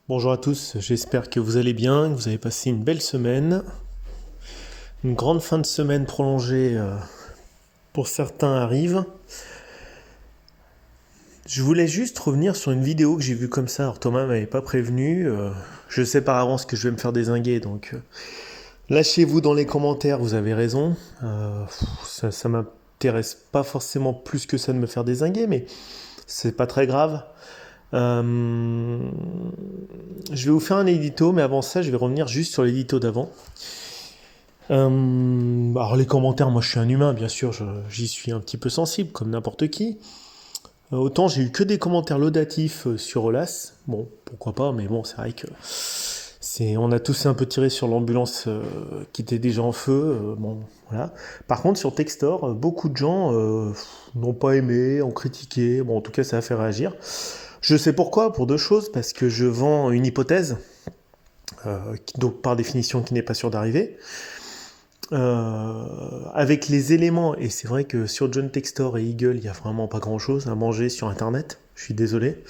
Bonjour à tous, j'espère que vous allez bien, que vous avez passé une belle semaine, une grande fin de semaine prolongée pour certains arrive. Je voulais juste revenir sur une vidéo que j'ai vue comme ça, alors Thomas m'avait pas prévenu, je sais par avance que je vais me faire dézinguer, donc lâchez-vous dans les commentaires, vous avez raison. Ça m'intéresse pas forcément plus que ça de me faire dézinguer, mais c'est pas très grave. Euh, je vais vous faire un édito, mais avant ça, je vais revenir juste sur l'édito d'avant. Alors les commentaires, moi je suis un humain, bien sûr, j'y suis un petit peu sensible, comme n'importe qui. Autant j'ai eu que des commentaires laudatifs sur Olas, bon, pourquoi pas, mais bon, c'est vrai que on a tous un peu tiré sur l'ambulance qui était déjà en feu, bon, voilà. Par contre, sur Textor, beaucoup de gens n'ont pas aimé, ont critiqué, bon, en tout cas, ça a fait réagir. Je sais pourquoi, pour deux choses, parce que je vends une hypothèse, donc par définition qui n'est pas sûre d'arriver. Avec les éléments, et c'est vrai que sur John Textor et Eagle, il n'y a vraiment pas grand chose à manger sur internet, je suis désolé.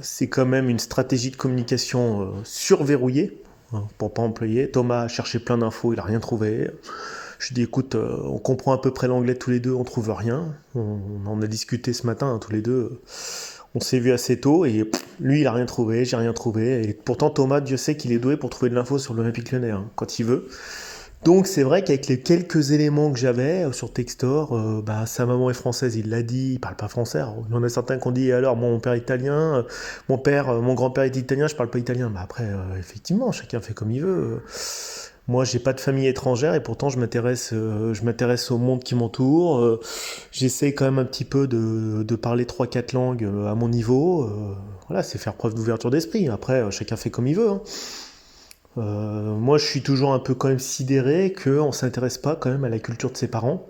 C'est quand même une stratégie de communication surverrouillée, hein, pour pas employer. Thomas a cherché plein d'infos, il a rien trouvé. Je dis écoute, on comprend à peu près l'anglais tous les deux, on trouve rien. On en a discuté ce matin, hein, tous les deux. On s'est vu assez tôt et lui il a rien trouvé, j'ai rien trouvé. Et pourtant Thomas, Dieu sait qu'il est doué pour trouver de l'info sur l'Olympique Lyonnais, hein, quand il veut. Donc c'est vrai qu'avec les quelques éléments que j'avais sur Textor, sa maman est française, il l'a dit, il parle pas français. Alors, il y en a certains qui ont dit alors mon père est italien, mon grand-père est italien, je parle pas italien. Mais après, effectivement, chacun fait comme il veut. Moi, j'ai pas de famille étrangère et pourtant je m'intéresse au monde qui m'entoure. J'essaie quand même un petit peu de parler trois quatre langues à mon niveau. Voilà, c'est faire preuve d'ouverture d'esprit. Après, chacun fait comme il veut, hein. Moi, je suis toujours un peu quand même sidéré qu'on ne s'intéresse pas quand même à la culture de ses parents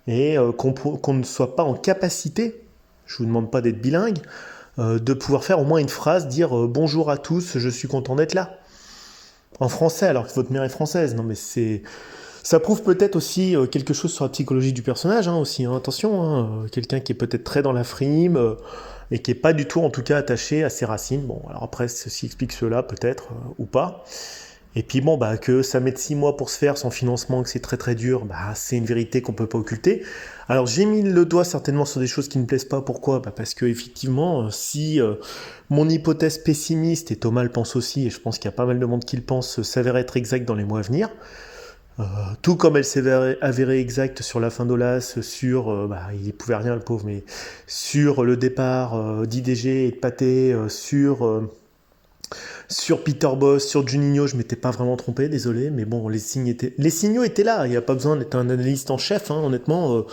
et qu'on ne soit pas en capacité, je vous demande pas d'être bilingue, de pouvoir faire au moins une phrase, dire bonjour à tous, je suis content d'être là. En français, alors que votre mère est française. Non, mais ça prouve peut-être aussi quelque chose sur la psychologie du personnage, hein, aussi, hein, attention, hein, quelqu'un qui est peut-être très dans la frime et qui est pas du tout, en tout cas, attaché à ses racines. Bon, alors après, ceci explique cela, peut-être, ou pas. Et puis bon, que ça mette 6 mois pour se faire, son financement, que c'est très très dur, c'est une vérité qu'on peut pas occulter. Alors j'ai mis le doigt certainement sur des choses qui ne me plaisent pas. Pourquoi ? Parce que effectivement, si mon hypothèse pessimiste, et Thomas le pense aussi, et je pense qu'il y a pas mal de monde qui le pense, s'avère être exacte dans les mois à venir, tout comme elle s'est avérée exacte sur la fin d'Olas, sur, il pouvait rien le pauvre, mais sur le départ d'IDG et de Pathé, sur Peter Boss, sur Juninho, je m'étais pas vraiment trompé, désolé, mais bon, les signaux étaient là. Il n'y a pas besoin d'être un analyste en chef, hein, honnêtement.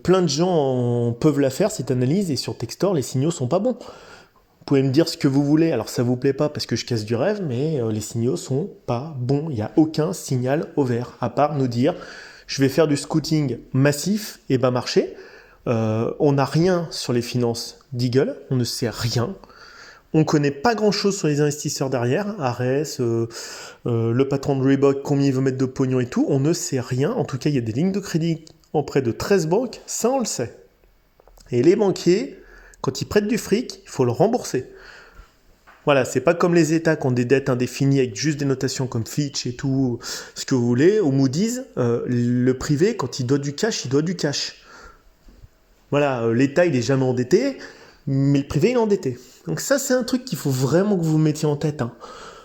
Plein de gens peuvent la faire cette analyse et sur Textor, les signaux sont pas bons. Vous pouvez me dire ce que vous voulez. Alors ça vous plaît pas parce que je casse du rêve, mais les signaux sont pas bons. Il n'y a aucun signal au vert à part nous dire je vais faire du scouting massif et bas marché. On n'a rien sur les finances d'Eagle, on ne sait rien. On connaît pas grand chose sur les investisseurs derrière, Ares, le patron de Reebok, combien il veut mettre de pognon et tout, on ne sait rien. En tout cas, il y a des lignes de crédit en près de 13 banques, ça on le sait. Et les banquiers, quand ils prêtent du fric, il faut le rembourser. Voilà, c'est pas comme les États qui ont des dettes indéfinies avec juste des notations comme Fitch et tout, ce que vous voulez, ou Moody's, le privé, quand il doit du cash, il doit du cash. Voilà, l'État il est jamais endetté, mais le privé il est endetté. Donc ça c'est un truc qu'il faut vraiment que vous mettiez en tête, hein.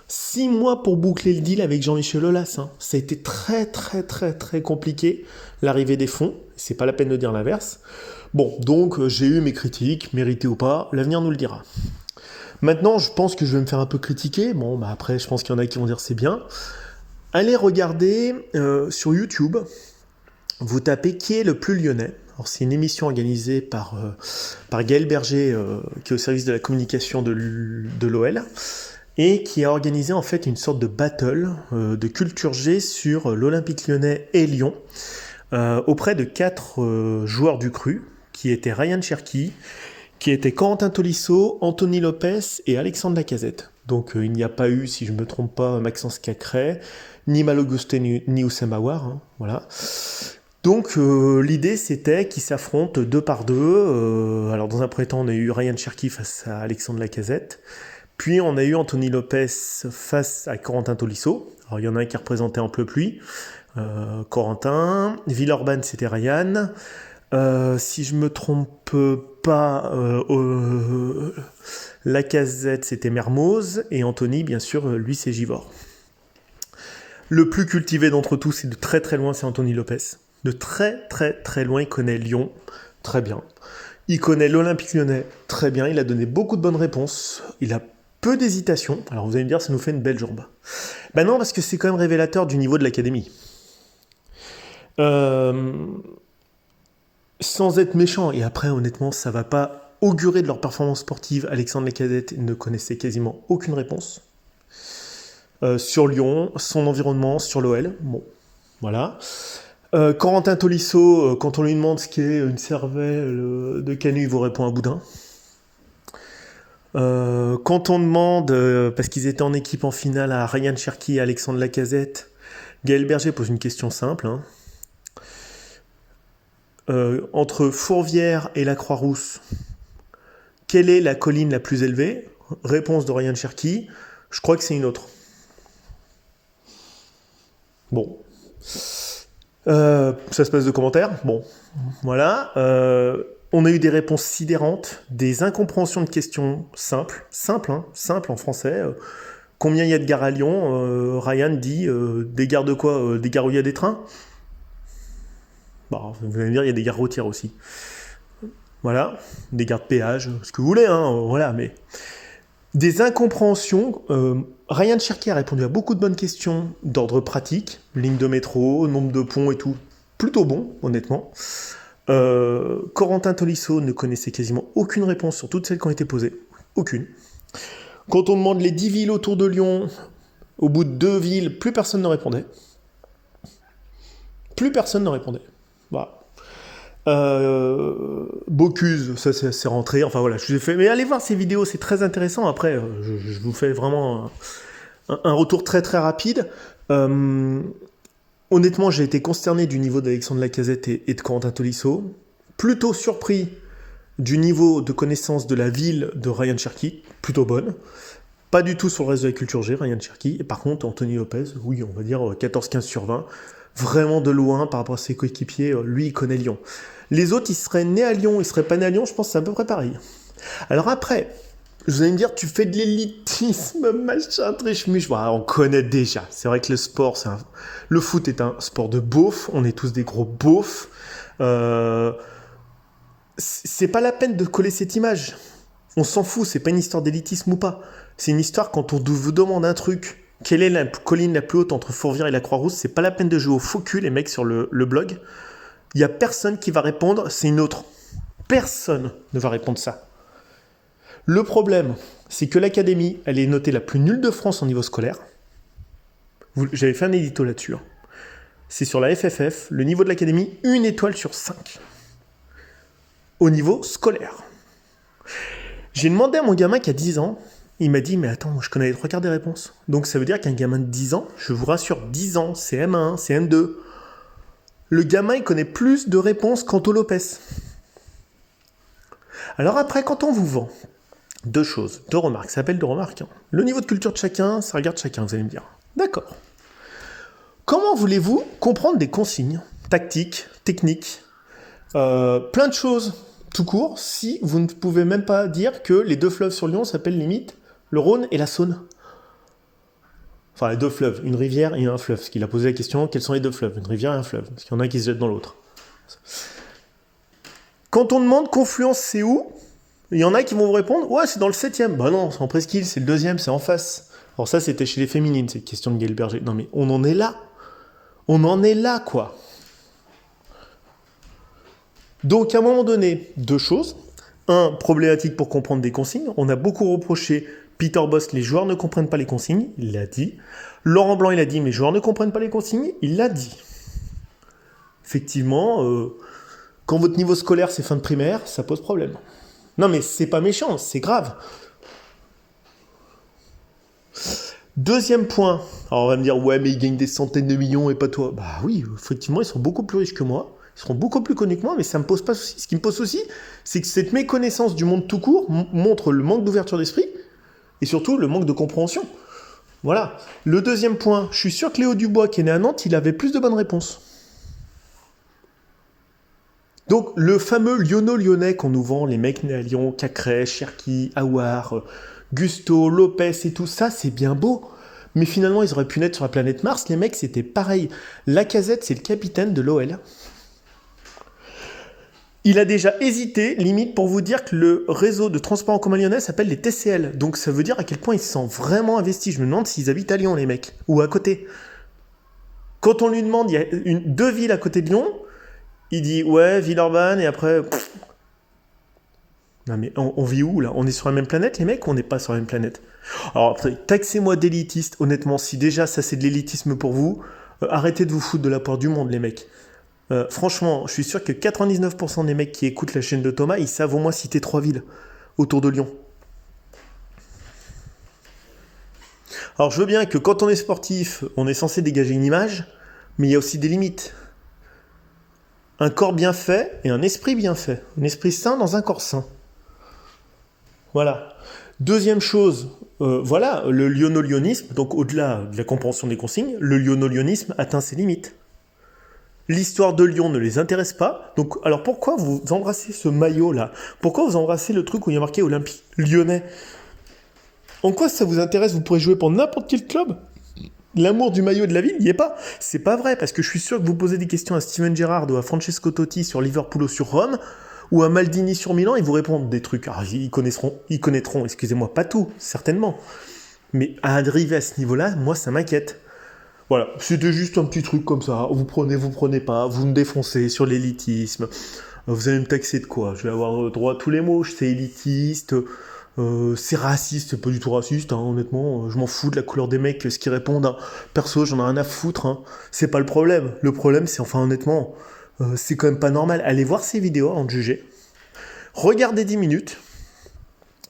6 mois pour boucler le deal avec Jean-Michel Aulas, hein. Ça a été très très très très compliqué, l'arrivée des fonds, c'est pas la peine de dire l'inverse. Bon, donc j'ai eu mes critiques, méritées ou pas, l'avenir nous le dira. Maintenant, je pense que je vais me faire un peu critiquer, bon, après je pense qu'il y en a qui vont dire c'est bien. Allez regarder sur YouTube, vous tapez qui est le plus lyonnais. Alors, c'est une émission organisée par Gaël Berger, qui est au service de la communication de l'OL, et qui a organisé en fait une sorte de battle de culture G sur l'Olympique Lyonnais et Lyon, auprès de 4 joueurs du cru, qui étaient Ryan Cherki, qui étaient Corentin Tolisso, Anthony Lopez et Alexandre Lacazette. Donc il n'y a pas eu, si je ne me trompe pas, Maxence Cacré, ni Malo Guste, ni Oussem Aouar, hein, voilà. Donc l'idée c'était qu'ils s'affrontent 2 par 2. Alors dans un premier temps on a eu Ryan Cherki face à Alexandre Lacazette. Puis on a eu Anthony Lopez face à Corentin Tolisso. Alors il y en a un qui représentait en pleu-pluie, Corentin. Villeurbanne, c'était Ryan. Si je me trompe pas, Lacazette, c'était Mermoz. Et Anthony, bien sûr, lui, c'est Givors. Le plus cultivé d'entre tous, et de très très loin, c'est Anthony Lopez. De très très très loin, il connaît Lyon, très bien. Il connaît l'Olympique Lyonnais, très bien. Il a donné beaucoup de bonnes réponses. Il a peu d'hésitation. Alors vous allez me dire, ça nous fait une belle jambe. Ben non, parce que c'est quand même révélateur du niveau de l'académie. Sans être méchant, et après honnêtement ça va pas augurer de leur performance sportive, Alexandre Lacazette ne connaissait quasiment aucune réponse. Sur Lyon, son environnement, sur l'OL, bon, voilà. Corentin Tolisso, quand on lui demande ce qu'est une cervelle de Canu, il vous répond un boudin. Quand on demande, parce qu'ils étaient en équipe en finale à Ryan Cherki et Alexandre Lacazette, Gaël Berger pose une question simple, hein. Entre Fourvière et la Croix-Rousse, quelle est la colline la plus élevée? Réponse de Ryan Cherki, je crois que c'est une autre. Bon. Ça se passe de commentaires. Bon, voilà. On a eu des réponses sidérantes, des incompréhensions de questions simples, simples en français. Combien il y a de gares à Lyon? Ryan dit des gares de quoi? Des gares où il y a des trains? Bon, vous allez me dire, il y a des gares routières aussi. Voilà, des gares de péage, ce que vous voulez, hein, voilà, mais... Des incompréhensions. Ryan Cherki a répondu à beaucoup de bonnes questions d'ordre pratique, ligne de métro, nombre de ponts et tout. Plutôt bon, honnêtement. Corentin Tolisso ne connaissait quasiment aucune réponse sur toutes celles qui ont été posées. Aucune. Quand on demande les 10 villes autour de Lyon, au bout de 2 villes, plus personne ne répondait. Plus personne ne répondait. Voilà. Bocuse, ça c'est rentré, enfin voilà, je vous ai fait, mais allez voir ces vidéos, c'est très intéressant. Après, je vous fais vraiment un retour très très rapide. Honnêtement, j'ai été consterné du niveau d'Alexandre Lacazette et de Corentin Tolisso, plutôt surpris du niveau de connaissance de la ville de Ryan Cherki, plutôt bonne, pas du tout sur le reste de la culture G, Ryan Cherki, et par contre Anthony Lopez, oui, on va dire 14-15 sur 20, vraiment de loin par rapport à ses coéquipiers, lui il connaît Lyon. Les autres, ils seraient nés à Lyon, ils seraient pas nés à Lyon, je pense que c'est à peu près pareil. Alors après, vous allez me dire, tu fais de l'élitisme, machin, triche-muche. Voilà, on connaît déjà. C'est vrai que le sport, le foot est un sport de beauf, on est tous des gros beaufs. C'est pas la peine de coller cette image. On s'en fout, c'est pas une histoire d'élitisme ou pas. C'est une histoire quand on vous demande un truc. Quelle est la colline la plus haute entre Fourvière et la Croix-Rousse? C'est pas la peine de jouer au faux cul, les mecs, sur le blog. Il n'y a personne qui va répondre, c'est une autre. Personne ne va répondre ça. Le problème, c'est que l'académie, elle est notée la plus nulle de France au niveau scolaire. J'avais fait un édito là-dessus. Hein. C'est sur la FFF, le niveau de l'académie, 1 étoile sur 5. Au niveau scolaire. J'ai demandé à mon gamin qui a 10 ans, il m'a dit, mais attends, je connais les 3 quarts des réponses. Donc ça veut dire qu'un gamin de 10 ans, je vous rassure, 10 ans, c'est M1, c'est M2. Le gamin, il connaît plus de réponses qu'Anto Lopez. Alors après, quand on vous vend 2 choses, 2 remarques, ça s'appelle 2 remarques. Hein. Le niveau de culture de chacun, ça regarde chacun, vous allez me dire. D'accord. Comment voulez-vous comprendre des consignes tactiques, techniques, plein de choses tout court, si vous ne pouvez même pas dire que les 2 fleuves sur Lyon s'appellent limite le Rhône et la Saône? Enfin, les 2 fleuves, une rivière et un fleuve. Parce qu'il a posé la question, quels sont les 2 fleuves? Une rivière et un fleuve. Parce qu'il y en a un qui se jette dans l'autre. Quand on demande Confluence, c'est où? Il y en a qui vont vous répondre, ouais, c'est dans le 7e. Bah non, c'est en Presqu'île, c'est le 2e, c'est en face. Alors ça, c'était chez les féminines, cette question de Gaël Berger. Non mais, on en est là. On en est là, quoi. Donc, à un moment donné, 2 choses. 1, problématique pour comprendre des consignes. On a beaucoup reproché Peter Bosz, les joueurs ne comprennent pas les consignes, il l'a dit. Laurent Blanc, il a dit, mais les joueurs ne comprennent pas les consignes, il l'a dit. Effectivement, quand votre niveau scolaire, c'est fin de primaire, ça pose problème. Non, mais c'est pas méchant, c'est grave. Deuxième point, alors on va me dire, ouais, mais ils gagnent des centaines de millions et pas toi. Bah oui, effectivement, ils sont beaucoup plus riches que moi. Ils seront beaucoup plus connus que moi, mais ça me pose pas souci. Ce qui me pose souci, c'est que cette méconnaissance du monde tout court montre le manque d'ouverture d'esprit Et surtout, le manque de compréhension. Voilà. Le deuxième point, je suis sûr que Léo Dubois, qui est né à Nantes, il avait plus de bonnes réponses. Donc, le fameux Lyonnais qu'on nous vend, les mecs nés à Lyon, Cacré, Cherki, Aouar, Gusto, Lopez et tout ça, c'est bien beau. Mais finalement, ils auraient pu naître sur la planète Mars. Les mecs, c'était pareil. Lacazette, c'est le capitaine de l'OL. Il a déjà hésité, limite, pour vous dire que le réseau de transport en commun lyonnais s'appelle les TCL. Donc ça veut dire à quel point ils se sentent vraiment investis. Je me demande s'ils habitent à Lyon, les mecs, ou à côté. Quand on lui demande, il y a deux villes à côté de Lyon, il dit ouais, Villeurbanne, et après... Non mais on vit où là? On est sur la même planète, les mecs, ou on n'est pas sur la même planète? Alors après, taxez-moi d'élitiste, honnêtement, si déjà ça c'est de l'élitisme pour vous, arrêtez de vous foutre de la poire du monde, les mecs. Franchement, je suis sûr que 99% des mecs qui écoutent la chaîne de Thomas, ils savent au moins citer 3 villes autour de Lyon. Alors je veux bien que quand on est sportif, on est censé dégager une image, mais il y a aussi des limites. Un corps bien fait et un esprit bien fait. Un esprit sain dans un corps sain. Voilà. Deuxième chose, voilà, le lyonno-lyonisme, donc au-delà de la compréhension des consignes, le lyonno-lyonisme atteint ses limites. L'histoire de Lyon ne les intéresse pas. Donc, alors pourquoi vous embrassez ce maillot-là? Pourquoi vous embrassez le truc où il y a marqué Olympique Lyonnais? En quoi ça vous intéresse? Vous pourrez jouer pour n'importe quel club. L'amour du maillot de la ville, il n'y est pas. C'est pas vrai, parce que je suis sûr que vous posez des questions à Steven Gerrard ou à Francesco Totti sur Liverpool ou sur Rome, ou à Maldini sur Milan, ils vous répondent des trucs. Alors, ils connaîtront, excusez-moi, pas tout, certainement. Mais à arriver à ce niveau-là, moi, ça m'inquiète. Voilà, c'était juste un petit truc comme ça. Vous prenez pas, vous me défoncez sur l'élitisme. Vous allez me taxer de quoi? Je vais avoir droit à tous les mots. C'est élitiste, c'est raciste, c'est pas du tout raciste, hein, honnêtement. Je m'en fous de la couleur des mecs, ce qu'ils répondent. Hein. Perso, j'en ai rien à foutre. Hein. C'est pas le problème. Le problème, c'est, enfin, honnêtement, c'est quand même pas normal. Allez voir ces vidéos avant de juger. Regardez 10 minutes.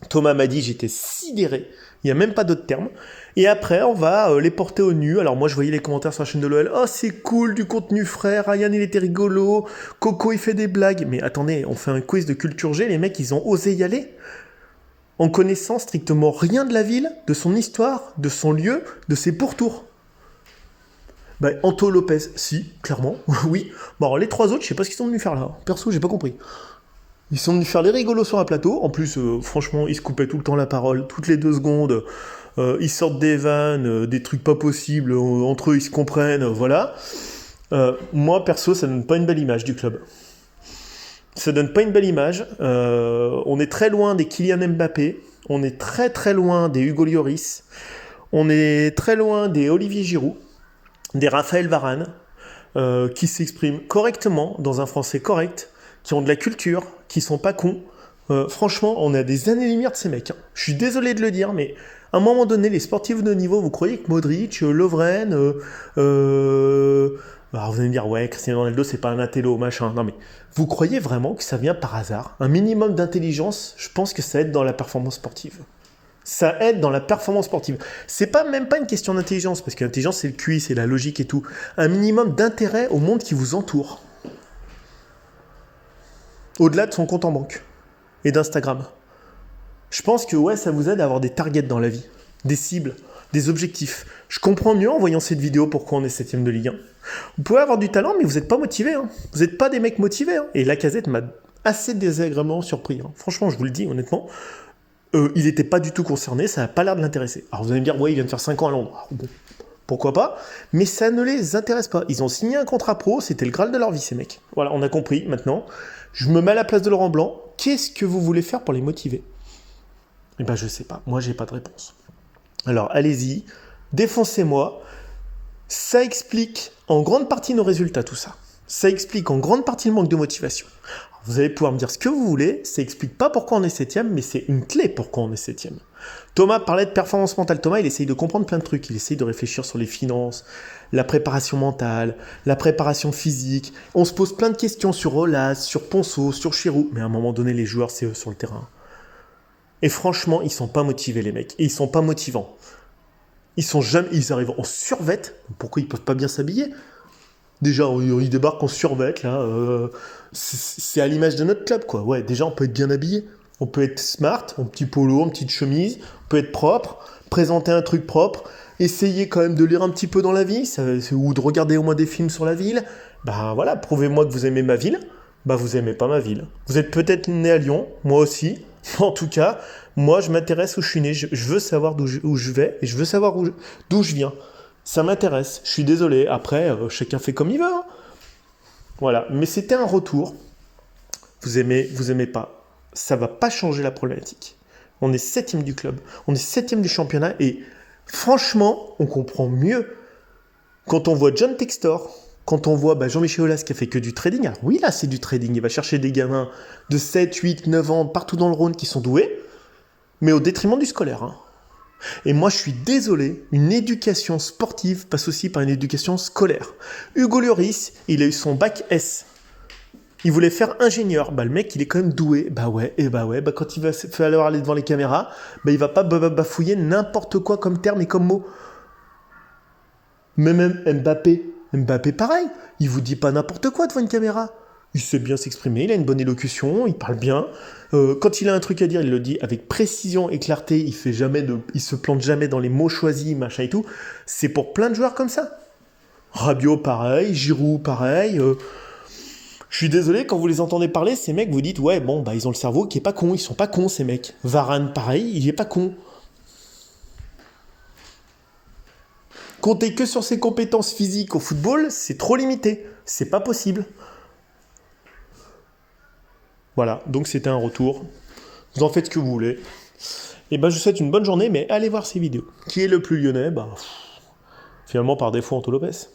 Thomas m'a dit, j'étais sidéré. Il n'y a même pas d'autre terme. Et après, on va les porter au nu. Alors moi, je voyais les commentaires sur la chaîne de l'OL. Oh, c'est cool, du contenu frère. Ryan, il était rigolo. Coco, il fait des blagues. Mais attendez, on fait un quiz de culture G. Les mecs, ils ont osé y aller. En connaissant strictement rien de la ville, de son histoire, de son lieu, de ses pourtours. Bah, Anto Lopez, si, clairement, oui. Bon, alors les trois autres, je sais pas ce qu'ils sont venus faire là. Perso, j'ai pas compris. Ils sont venus faire les rigolos sur un plateau. En plus, franchement, ils se coupaient tout le temps la parole, toutes les 2 secondes. Ils sortent des vannes, des trucs pas possibles. Entre eux, ils se comprennent. Voilà. Moi, perso, ça donne pas une belle image du club. Ça donne pas une belle image. On est très loin des Kylian Mbappé. On est très très loin des Hugo Lloris. On est très loin des Olivier Giroud, des Raphaël Varane, qui s'expriment correctement dans un français correct, qui ont de la culture, qui sont pas cons. Franchement, on est à des années-lumière de ces mecs. Hein. Je suis désolé de le dire, mais à un moment donné, les sportifs de haut niveau, vous croyez que Modric, Lovren, alors vous allez me dire, ouais, Cristiano Ronaldo, c'est pas un intello, machin. Non mais, vous croyez vraiment que ça vient par hasard? Un minimum d'intelligence, je pense que ça aide dans la performance sportive. Ça aide dans la performance sportive. C'est pas même pas une question d'intelligence, parce que l'intelligence, c'est le QI, c'est la logique et tout. Un minimum d'intérêt au monde qui vous entoure. Au-delà de son compte en banque et d'Instagram. Je pense que ouais, ça vous aide à avoir des targets dans la vie, des cibles, des objectifs. Je comprends mieux en voyant cette vidéo pourquoi on est 7ème de Ligue 1. Vous pouvez avoir du talent, mais vous n'êtes pas motivé. Hein. Vous n'êtes pas des mecs motivés. Hein. Et Lacazette m'a assez désagréablement surpris. Hein. Franchement, je vous le dis honnêtement. Il n'était pas du tout concerné, ça n'a pas l'air de l'intéresser. Alors vous allez me dire, ouais, il vient de faire 5 ans à Londres. Alors, bon, pourquoi pas? Mais ça ne les intéresse pas. Ils ont signé un contrat pro, c'était le Graal de leur vie, ces mecs. Voilà, on a compris maintenant. Je me mets à la place de Laurent Blanc. Qu'est-ce que vous voulez faire pour les motiver? Eh ben, je sais pas. Moi, j'ai pas de réponse. Alors, allez-y. Défoncez-moi. Ça explique en grande partie nos résultats, tout ça. Ça explique en grande partie le manque de motivation. Alors, vous allez pouvoir me dire ce que vous voulez. Ça explique pas pourquoi on est 7ème, mais c'est une clé pourquoi on est 7ème. Thomas parlait de performance mentale. Thomas, il essaye de comprendre plein de trucs. Il essaye de réfléchir sur les finances, la préparation mentale, la préparation physique. On se pose plein de questions sur Olas, sur Ponceau, sur Chirou. Mais à un moment donné, les joueurs, c'est eux sur le terrain. Et franchement, ils sont pas motivés, les mecs. Et ils sont pas motivants. Ils arrivent en survette. Pourquoi ils peuvent pas bien s'habiller? Déjà, ils débarquent en survette, là. C'est à l'image de notre club, quoi. Ouais, déjà, on peut être bien habillé. On peut être smart, en petit polo, en petite chemise, on peut être propre, présenter un truc propre, essayer quand même de lire un petit peu dans la vie, ou de regarder au moins des films sur la ville. Bah voilà, prouvez-moi que vous aimez ma ville. Bah vous aimez pas ma ville. Vous êtes peut-être né à Lyon, moi aussi. En tout cas, moi je m'intéresse où je suis né. Je veux savoir où je vais et je veux savoir d'où je viens. Ça m'intéresse. Je suis désolé. Après, chacun fait comme il veut, hein. Voilà. Mais c'était un retour. Vous aimez pas. Ça va pas changer la problématique. On est 7e du club. On est 7e du championnat. Et franchement, on comprend mieux quand on voit John Textor, quand on voit Jean-Michel Aulas qui a fait que du trading. Alors oui, là, c'est du trading. Il va chercher des gamins de 7, 8, 9 ans partout dans le Rhône qui sont doués, mais au détriment du scolaire, hein. Et moi, je suis désolé, une éducation sportive passe aussi par une éducation scolaire. Hugo Lloris, il a eu son bac S. Il voulait faire ingénieur. Le mec, il est quand même doué. Quand il va falloir aller devant les caméras, il va pas bafouiller n'importe quoi comme terme et comme mot. Mais même Mbappé pareil. Il vous dit pas n'importe quoi devant une caméra. Il sait bien s'exprimer, il a une bonne élocution, il parle bien. Quand il a un truc à dire, il le dit avec précision et clarté. Il se plante jamais dans les mots choisis, machin et tout. C'est pour plein de joueurs comme ça. Rabiot pareil, Giroud pareil. Je suis désolé, quand vous les entendez parler, ces mecs, vous dites ouais ils ont le cerveau qui est pas con. Ils sont pas cons ces mecs. Varane pareil, il est pas con. Compter que sur ses compétences physiques au football, c'est trop limité. C'est pas possible. Voilà, donc c'était un retour. Vous en faites ce que vous voulez. Et je vous souhaite une bonne journée, mais allez voir ces vidéos. Qui est le plus lyonnais? Finalement, par défaut, Anto Lopez.